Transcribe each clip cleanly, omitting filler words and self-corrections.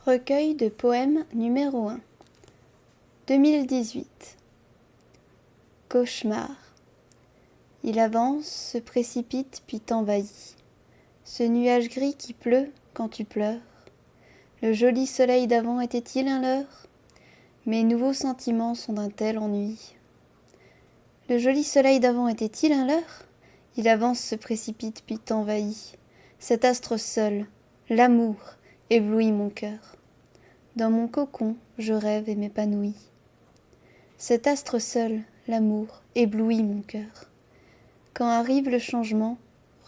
Recueil de poèmes numéro 1 2018. Cauchemar. Il avance, se précipite puis t'envahit. Ce nuage gris qui pleut quand tu pleures. Le joli soleil d'avant était-il un leurre? Mes nouveaux sentiments sont d'un tel ennui. Le joli soleil d'avant était-il un leurre? Il avance, se précipite puis t'envahit. Cet astre seul, l'amour, éblouit mon cœur. Dans mon cocon, je rêve et m'épanouis. Cet astre seul, l'amour, éblouit mon cœur. Quand arrive le changement,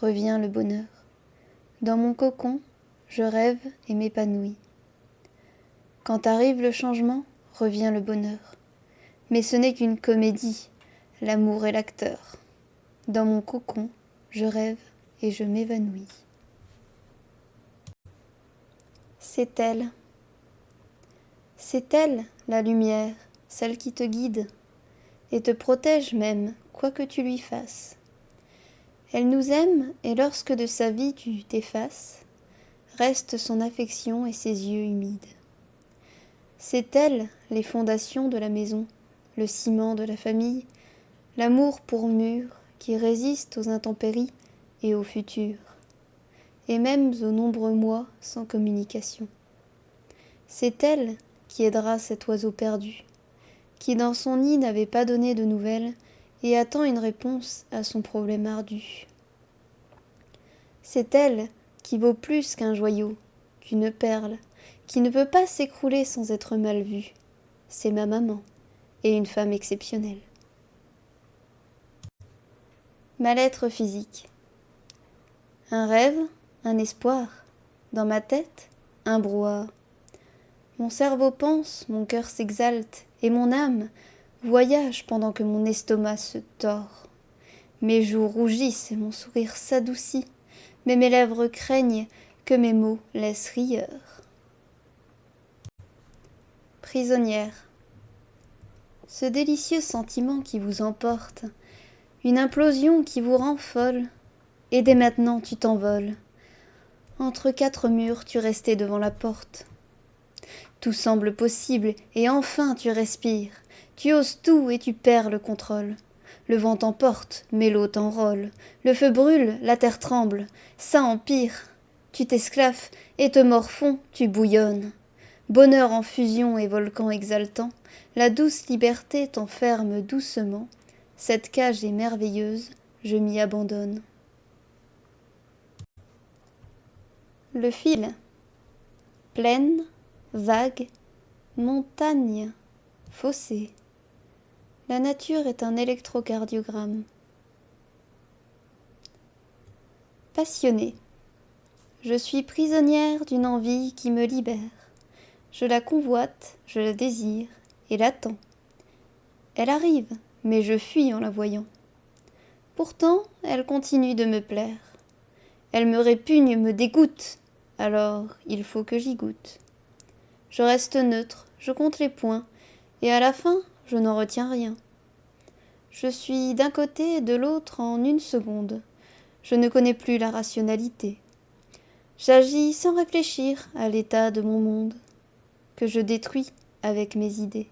revient le bonheur. Dans mon cocon, je rêve et m'épanouis. Quand arrive le changement, revient le bonheur. Mais ce n'est qu'une comédie, l'amour est l'acteur. Dans mon cocon, je rêve et je m'évanouis. C'est elle. C'est elle, la lumière, celle qui te guide, et te protège même, quoi que tu lui fasses. Elle nous aime, et lorsque de sa vie tu t'effaces, reste son affection et ses yeux humides. C'est elle, les fondations de la maison, le ciment de la famille, l'amour pour mur qui résiste aux intempéries et au futur, et même aux nombreux mois sans communication. C'est elle qui aidera cet oiseau perdu, qui dans son nid n'avait pas donné de nouvelles et attend une réponse à son problème ardu. C'est elle qui vaut plus qu'un joyau, qu'une perle, qui ne peut pas s'écrouler sans être mal vue. C'est ma maman, et une femme exceptionnelle. Mal-être physique. Un rêve, un espoir. Dans ma tête, un brouhaha. Mon cerveau pense, mon cœur s'exalte, et mon âme voyage pendant que mon estomac se tord. Mes joues rougissent et mon sourire s'adoucit, mais mes lèvres craignent que mes mots laissent rieur. Prisonnière. Ce délicieux sentiment qui vous emporte, une implosion qui vous rend folle, et dès maintenant tu t'envoles. Entre quatre murs, tu restais devant la porte. Tout semble possible, et enfin tu respires. Tu oses tout et tu perds le contrôle. Le vent t'emporte, mais l'eau t'enrôle. Le feu brûle, la terre tremble. Ça empire. Tu t'esclaffes, et te morfonds, tu bouillonnes. Bonheur en fusion et volcan exaltant, la douce liberté t'enferme doucement. Cette cage est merveilleuse, je m'y abandonne. Le fil. Plaine, vague, montagne, fossé. La nature est un électrocardiogramme. Passionnée. Je suis prisonnière d'une envie qui me libère. Je la convoite, je la désire et l'attends. Elle arrive, mais je fuis en la voyant. Pourtant, elle continue de me plaire. Elle me répugne, me dégoûte, alors il faut que j'y goûte. Je reste neutre, je compte les points, et à la fin, je n'en retiens rien. Je suis d'un côté et de l'autre en une seconde. Je ne connais plus la rationalité. J'agis sans réfléchir à l'état de mon monde, que je détruis avec mes idées.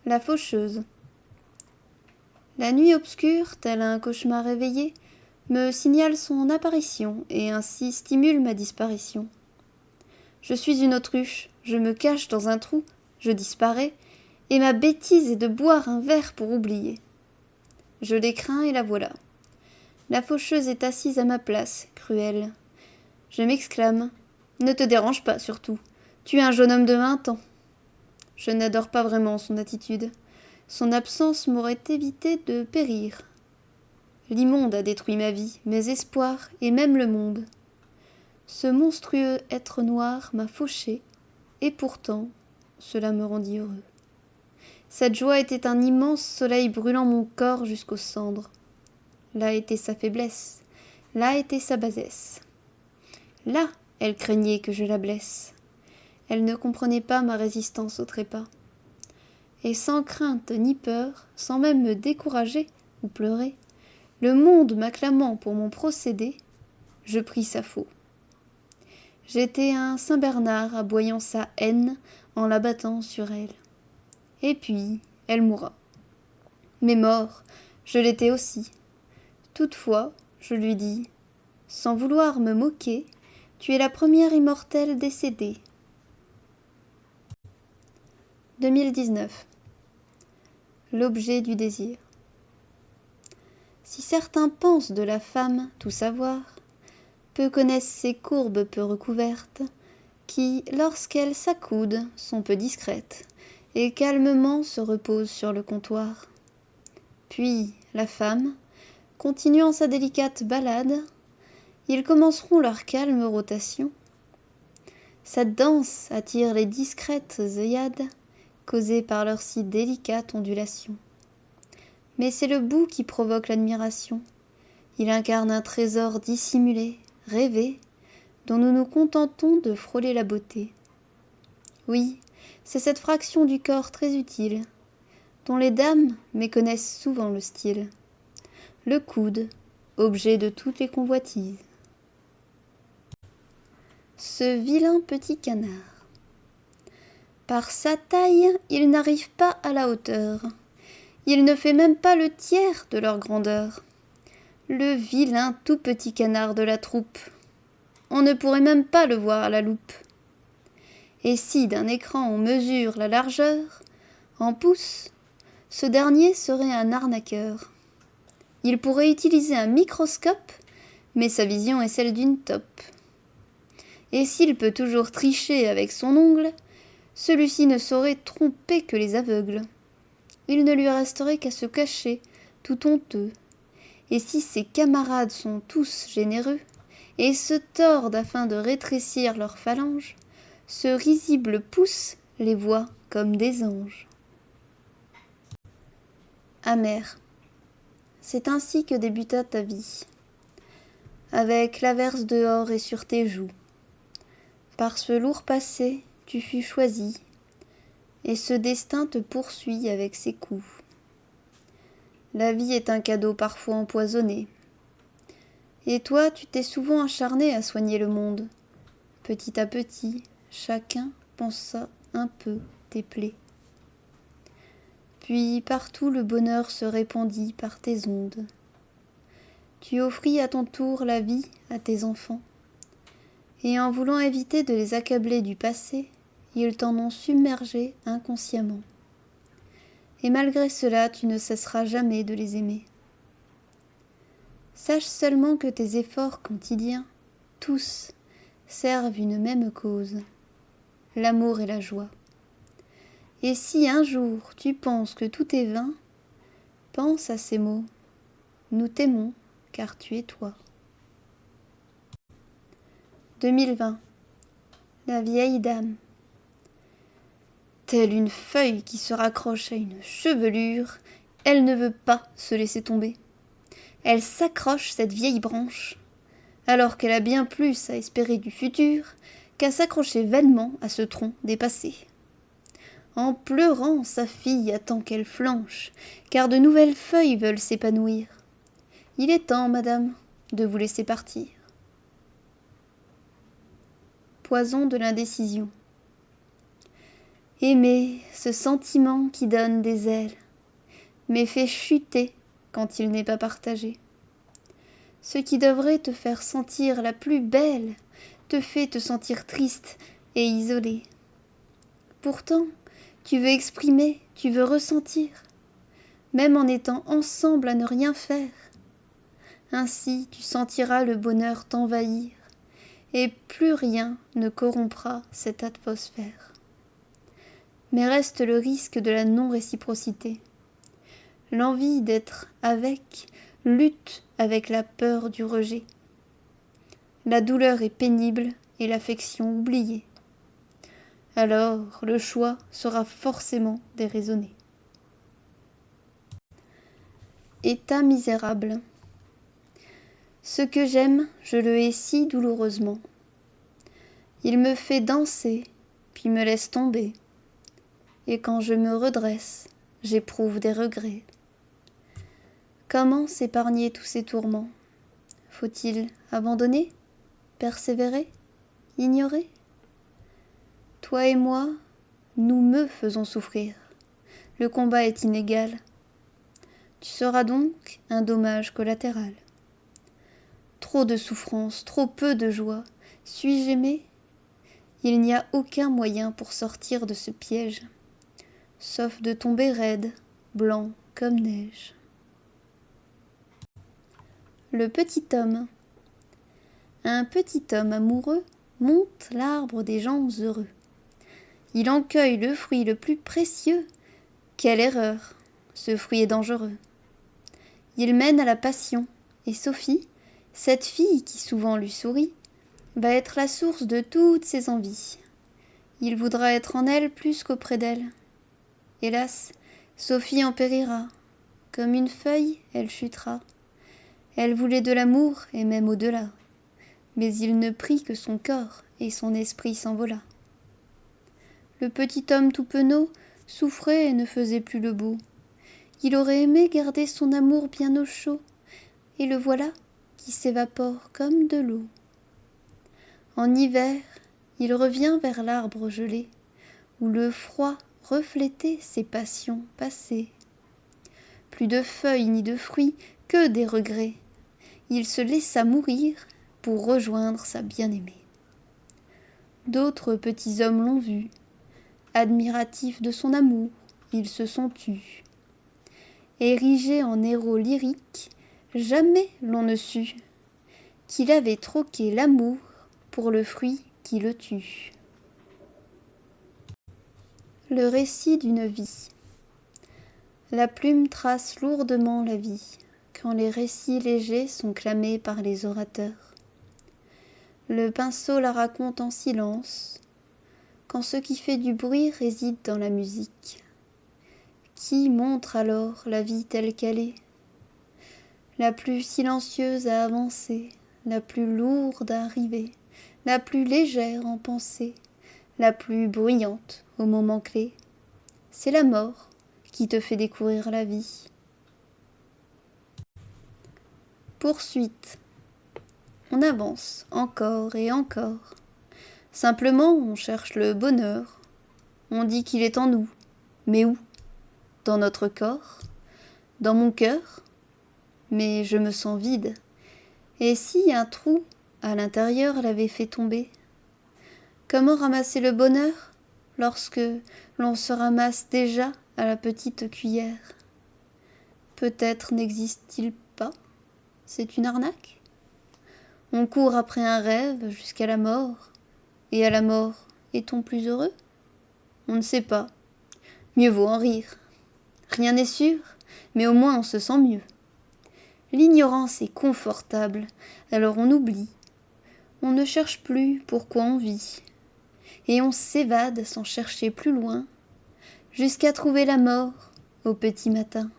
La faucheuse. La nuit obscure, tel un cauchemar réveillé, me signale son apparition et ainsi stimule ma disparition. Je suis une autruche, je me cache dans un trou, je disparais, et ma bêtise est de boire un verre pour oublier. Je l'écreins et la voilà. La faucheuse est assise à ma place, cruelle. Je m'exclame. Ne te dérange pas, surtout. Tu es un jeune homme de 20 ans. Je n'adore pas vraiment son attitude. Son absence m'aurait évité de périr. L'immonde a détruit ma vie, mes espoirs et même le monde. Ce monstrueux être noir m'a fauché, et pourtant, cela me rendit heureux. Cette joie était un immense soleil brûlant mon corps jusqu'aux cendres. Là était sa faiblesse, là était sa bassesse. Là, elle craignait que je la blesse. Elle ne comprenait pas ma résistance au trépas. Et sans crainte ni peur, sans même me décourager ou pleurer, le monde m'acclamant pour mon procédé, je pris sa faux. J'étais un Saint-Bernard aboyant sa haine en la battant sur elle. Et puis, elle mourra. Mais mort, je l'étais aussi. Toutefois, je lui dis, sans vouloir me moquer, tu es la première immortelle décédée. 2019. L'objet du désir. Si certains pensent de la femme tout savoir, peu connaissent ses courbes peu recouvertes, qui, lorsqu'elles s'accoudent, sont peu discrètes, et calmement se reposent sur le comptoir. Puis, la femme, continuant sa délicate balade, ils commenceront leur calme rotation. Cette danse attire les discrètes œillades, causées par leur si délicate ondulation. Mais c'est le bout qui provoque l'admiration. Il incarne un trésor dissimulé, rêvé, dont nous nous contentons de frôler la beauté. Oui, c'est cette fraction du corps très utile, dont les dames méconnaissent souvent le style. Le coude, objet de toutes les convoitises. Ce vilain petit canard. Par sa taille, il n'arrive pas à la hauteur. Il ne fait même pas le tiers de leur grandeur. Le vilain tout petit canard de la troupe. On ne pourrait même pas le voir à la loupe. Et si d'un écran on mesure la largeur, en pouces, ce dernier serait un arnaqueur. Il pourrait utiliser un microscope, mais sa vision est celle d'une taupe. Et s'il peut toujours tricher avec son ongle, celui-ci ne saurait tromper que les aveugles. Il ne lui resterait qu'à se cacher, tout honteux. Et si ses camarades sont tous généreux, et se tordent afin de rétrécir leurs phalanges, ce risible pouce les voit comme des anges. Amère. C'est ainsi que débuta ta vie, avec l'averse dehors et sur tes joues. Par ce lourd passé, tu fus choisi, et ce destin te poursuit avec ses coups. La vie est un cadeau parfois empoisonné, et toi tu t'es souvent acharné à soigner le monde. Petit à petit, chacun pensa un peu tes plaies. Puis partout le bonheur se répandit par tes ondes. Tu offris à ton tour la vie à tes enfants, et en voulant éviter de les accabler du passé, ils t'en ont submergé inconsciemment. Et malgré cela, tu ne cesseras jamais de les aimer. Sache seulement que tes efforts quotidiens, tous, servent une même cause, l'amour et la joie. Et si un jour tu penses que tout est vain, pense à ces mots. Nous t'aimons, car tu es toi. 2020. La vieille dame. Telle une feuille qui se raccroche à une chevelure, elle ne veut pas se laisser tomber. Elle s'accroche, cette vieille branche, alors qu'elle a bien plus à espérer du futur qu'à s'accrocher vainement à ce tronc dépassé. En pleurant, sa fille attend qu'elle flanche, car de nouvelles feuilles veulent s'épanouir. Il est temps, madame, de vous laisser partir. Poison de l'indécision. Aimer, ce sentiment qui donne des ailes, mais fait chuter quand il n'est pas partagé. Ce qui devrait te faire sentir la plus belle, te fait te sentir triste et isolée. Pourtant, tu veux exprimer, tu veux ressentir, même en étant ensemble à ne rien faire. Ainsi, tu sentiras le bonheur t'envahir, et plus rien ne corrompra cette atmosphère. Mais reste le risque de la non-réciprocité. L'envie d'être avec lutte avec la peur du rejet. La douleur est pénible et l'affection oubliée. Alors le choix sera forcément déraisonné. État misérable. Ce que j'aime, je le hais si douloureusement. Il me fait danser, puis me laisse tomber. Et quand je me redresse, j'éprouve des regrets. Comment s'épargner tous ces tourments? Faut-il abandonner? Persévérer? ignoré. Toi et moi, nous me faisons souffrir. Le combat est inégal. Tu seras donc un dommage collatéral. Trop de souffrance, trop peu de joie. Suis-je aimé ? Il n'y a aucun moyen pour sortir de ce piège, sauf de tomber raide, blanc comme neige. Le petit homme. Un petit homme amoureux monte l'arbre des gens heureux. Il en cueille le fruit le plus précieux. Quelle erreur! Ce fruit est dangereux. Il mène à la passion, et Sophie, cette fille qui souvent lui sourit, va être la source de toutes ses envies. Il voudra être en elle plus qu'auprès d'elle. Hélas, Sophie en périra. Comme une feuille, elle chutera. Elle voulait de l'amour et même au-delà. Mais il ne prit que son corps et son esprit s'envola. Le petit homme tout penaud souffrait et ne faisait plus le beau. Il aurait aimé garder son amour bien au chaud, et le voilà qui s'évapore comme de l'eau. En hiver, il revient vers l'arbre gelé, où le froid reflétait ses passions passées. Plus de feuilles ni de fruits, que des regrets. Il se laissa mourir pour rejoindre sa bien-aimée. D'autres petits hommes l'ont vu. Admiratifs de son amour, ils se sont tus. Érigé en héros lyrique, jamais l'on ne sut qu'il avait troqué l'amour pour le fruit qui le tue. Le récit d'une vie. La plume trace lourdement la vie, quand les récits légers sont clamés par les orateurs. Le pinceau la raconte en silence, quand ce qui fait du bruit réside dans la musique. Qui montre alors la vie telle qu'elle est ? La plus silencieuse à avancer, la plus lourde à arriver, la plus légère en pensée, la plus bruyante au moment clé. C'est la mort qui te fait découvrir la vie. Poursuite. On avance encore et encore. Simplement, on cherche le bonheur. On dit qu'il est en nous. Mais où ? Dans notre corps ? Dans mon cœur ? Mais je me sens vide. Et si un trou à l'intérieur l'avait fait tomber ? Comment ramasser le bonheur lorsque l'on se ramasse déjà à la petite cuillère ? Peut-être n'existe-t-il pas ? C'est une arnaque ? On court après un rêve jusqu'à la mort, et à la mort, est-on plus heureux ? On ne sait pas. Mieux vaut en rire. Rien n'est sûr, mais au moins on se sent mieux. L'ignorance est confortable, alors on oublie. On ne cherche plus pourquoi on vit. Et on s'évade sans chercher plus loin, jusqu'à trouver la mort au petit matin.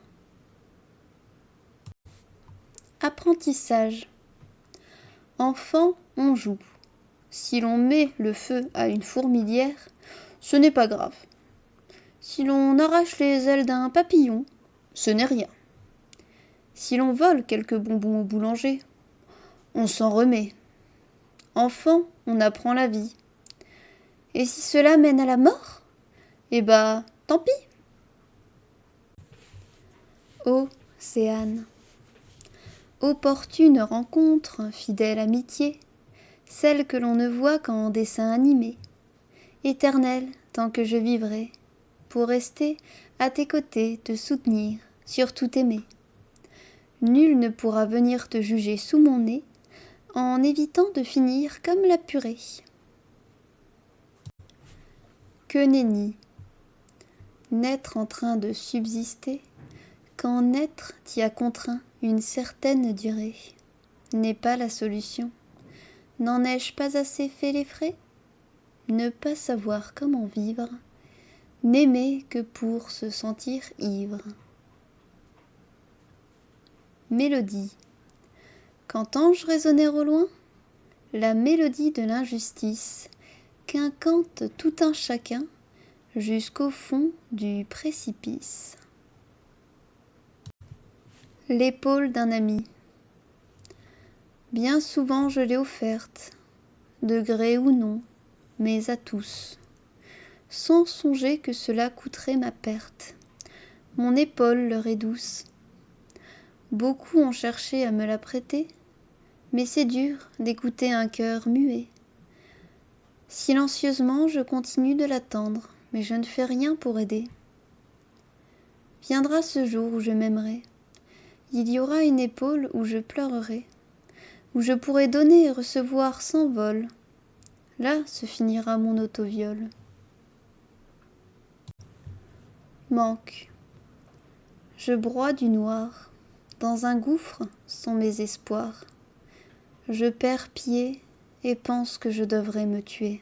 Apprentissage. Enfant, on joue. Si l'on met le feu à une fourmilière, ce n'est pas grave. Si l'on arrache les ailes d'un papillon, ce n'est rien. Si l'on vole quelques bonbons au boulanger, on s'en remet. Enfant, on apprend la vie. Et si cela mène à la mort, eh bah, tant pis. Océane. Opportune rencontre, fidèle amitié, celle que l'on ne voit qu'en dessin animé. Éternelle, tant que je vivrai, pour rester à tes côtés, te soutenir, surtout t'aimer. Nul ne pourra venir te juger sous mon nez, en évitant de finir comme la purée. Que nenni. Naître en train de subsister, quand naître t'y a contraint une certaine durée, n'est pas la solution. N'en ai-je pas assez fait les frais ? Ne pas savoir comment vivre, n'aimer que pour se sentir ivre. Mélodie. Qu'entends-je résonner au loin ? La mélodie de l'injustice, qu'incante tout un chacun jusqu'au fond du précipice. L'épaule d'un ami. Bien souvent je l'ai offerte, de gré ou non, mais à tous, sans songer que cela coûterait ma perte. Mon épaule leur est douce. Beaucoup ont cherché à me la prêter, mais c'est dur d'écouter un cœur muet. Silencieusement, je continue de l'attendre, mais je ne fais rien pour aider. Viendra ce jour où je m'aimerai. Il y aura une épaule où je pleurerai, où je pourrai donner et recevoir sans vol. Là se finira mon autoviol. Manque. Je broie du noir. Dans un gouffre sont mes espoirs. Je perds pied et pense que je devrais me tuer.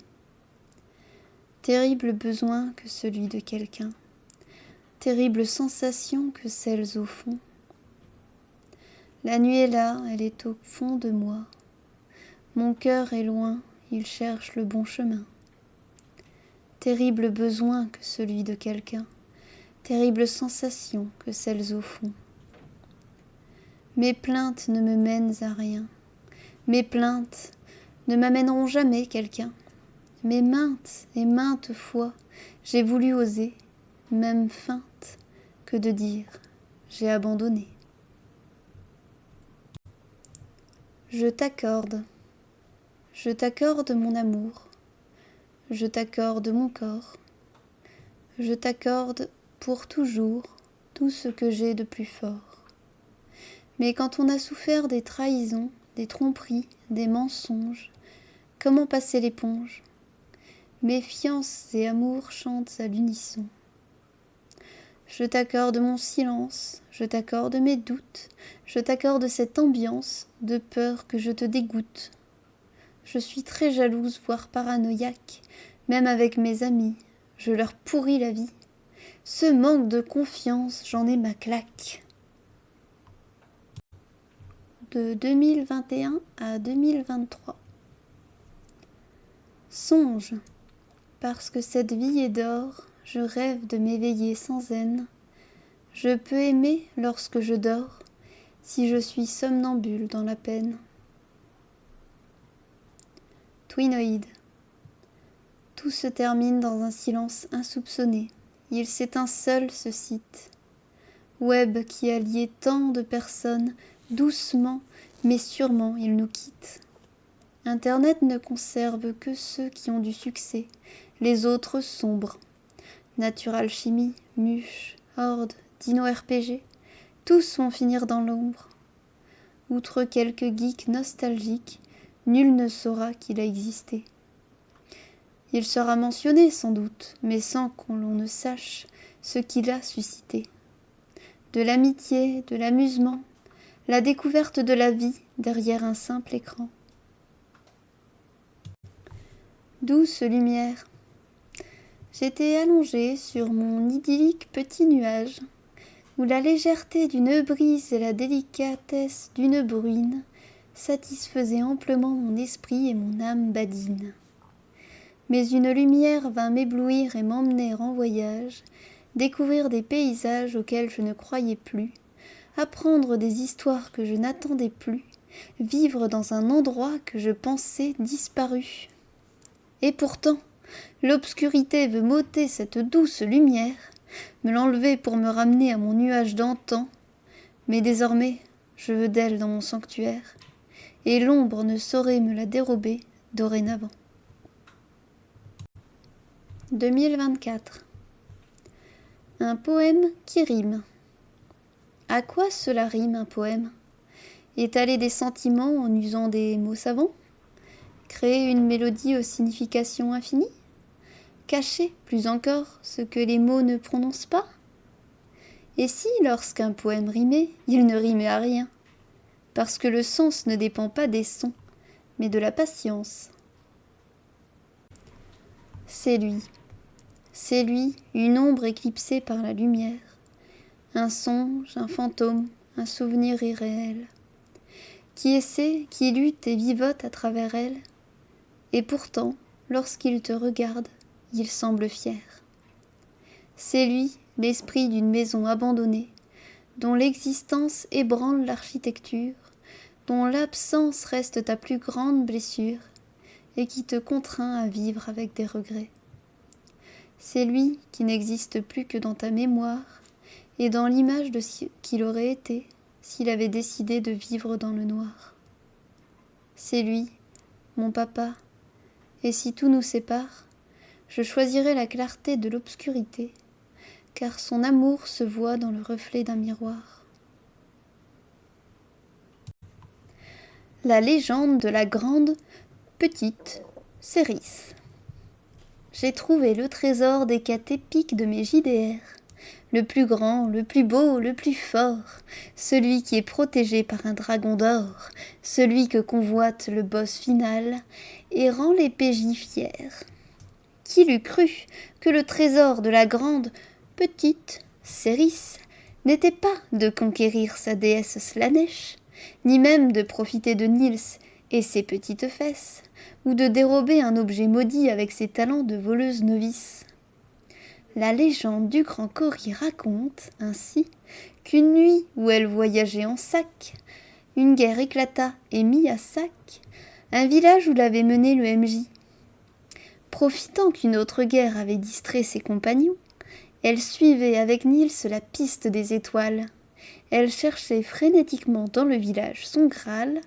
Terrible besoin que celui de quelqu'un. Terrible sensation que celles au fond. La nuit est là, elle est au fond de moi. Mon cœur est loin, il cherche le bon chemin. Terrible besoin que celui de quelqu'un. Terrible sensation que celles au fond. Mes plaintes ne me mènent à rien. Mes plaintes ne m'amèneront jamais quelqu'un. Mais maintes et maintes fois, j'ai voulu oser, même feinte, que de dire j'ai abandonné. Je t'accorde mon amour, je t'accorde mon corps, je t'accorde pour toujours tout ce que j'ai de plus fort. Mais quand on a souffert des trahisons, des tromperies, des mensonges, comment passer l'éponge? Méfiance et amour chantent à l'unisson. Je t'accorde mon silence, je t'accorde mes doutes, je t'accorde cette ambiance de peur que je te dégoûte. Je suis très jalouse, voire paranoïaque, même avec mes amis, je leur pourris la vie. Ce manque de confiance, j'en ai ma claque. De 2021 à 2023. Songe, parce que cette vie est d'or, je rêve de m'éveiller sans haine. Je peux aimer lorsque je dors, si je suis somnambule dans la peine. Twinoïde. Tout se termine dans un silence insoupçonné. Il s'éteint seul, ce site. Web qui a lié tant de personnes, doucement, mais sûrement il nous quitte. Internet ne conserve que ceux qui ont du succès, les autres sombres. Natural Chimie, Muche, Horde, Dino RPG, tous vont finir dans l'ombre. Outre quelques geeks nostalgiques, nul ne saura qu'il a existé. Il sera mentionné sans doute, mais sans qu'on ne sache ce qu'il a suscité. De l'amitié, de l'amusement, la découverte de la vie derrière un simple écran. Douce lumière. J'étais allongée sur mon idyllique petit nuage, où la légèreté d'une brise et la délicatesse d'une bruine satisfaisaient amplement mon esprit et mon âme badine. Mais une lumière vint m'éblouir et m'emmener en voyage, découvrir des paysages auxquels je ne croyais plus, apprendre des histoires que je n'attendais plus, vivre dans un endroit que je pensais disparu. Et pourtant, l'obscurité veut m'ôter cette douce lumière, me l'enlever pour me ramener à mon nuage d'antan, mais désormais, je veux d'elle dans mon sanctuaire, et l'ombre ne saurait me la dérober dorénavant. 2024. Un poème qui rime. À quoi cela rime un poème? Étaler des sentiments en usant des mots savants? Créer une mélodie aux significations infinies? Cacher, plus encore, ce que les mots ne prononcent pas? Et si, lorsqu'un poème rimait, il ne rimait à rien? Parce que le sens ne dépend pas des sons, mais de la patience. C'est lui, une ombre éclipsée par la lumière, un songe, un fantôme, un souvenir irréel, qui essaie, qui lutte et vivote à travers elle, et pourtant, lorsqu'il te regarde, il semble fier. C'est lui, l'esprit d'une maison abandonnée, dont l'existence ébranle l'architecture, dont l'absence reste ta plus grande blessure, et qui te contraint à vivre avec des regrets. C'est lui qui n'existe plus que dans ta mémoire et dans l'image de ce qu'il aurait été s'il avait décidé de vivre dans le noir. C'est lui, mon papa, et si tout nous sépare, je choisirai la clarté de l'obscurité, car son amour se voit dans le reflet d'un miroir. La légende de la grande petite Céris. J'ai trouvé le trésor des quêtes épiques de mes JDR, le plus grand, le plus beau, le plus fort, celui qui est protégé par un dragon d'or, celui que convoite le boss final et rend les PJ fiers. Qui l'eût cru que le trésor de la grande petite Céris n'était pas de conquérir sa déesse Slanesh, ni même de profiter de Nils et ses petites fesses, ou de dérober un objet maudit avec ses talents de voleuse novice. La légende du grand Cory raconte ainsi qu'une nuit où elle voyageait en sac, une guerre éclata et mit à sac un village où l'avait mené le MJ. Profitant qu'une autre guerre avait distrait ses compagnons, elle suivait avec Nils la piste des étoiles. Elle cherchait frénétiquement dans le village son Graal,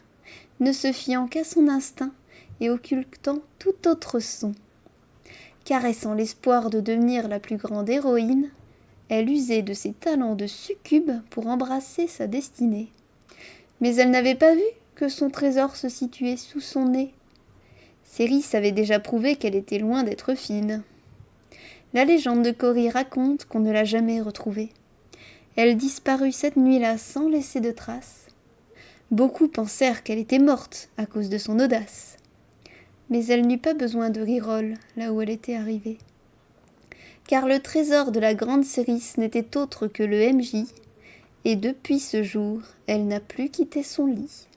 ne se fiant qu'à son instinct et occultant tout autre son. Caressant l'espoir de devenir la plus grande héroïne, elle usait de ses talents de succube pour embrasser sa destinée. Mais elle n'avait pas vu que son trésor se situait sous son nez. Céris avait déjà prouvé qu'elle était loin d'être fine. La légende de Cory raconte qu'on ne l'a jamais retrouvée. Elle disparut cette nuit-là sans laisser de traces. Beaucoup pensèrent qu'elle était morte à cause de son audace. Mais elle n'eut pas besoin de Riroll là où elle était arrivée. Car le trésor de la grande Céris n'était autre que le MJ, et depuis ce jour, elle n'a plus quitté son lit.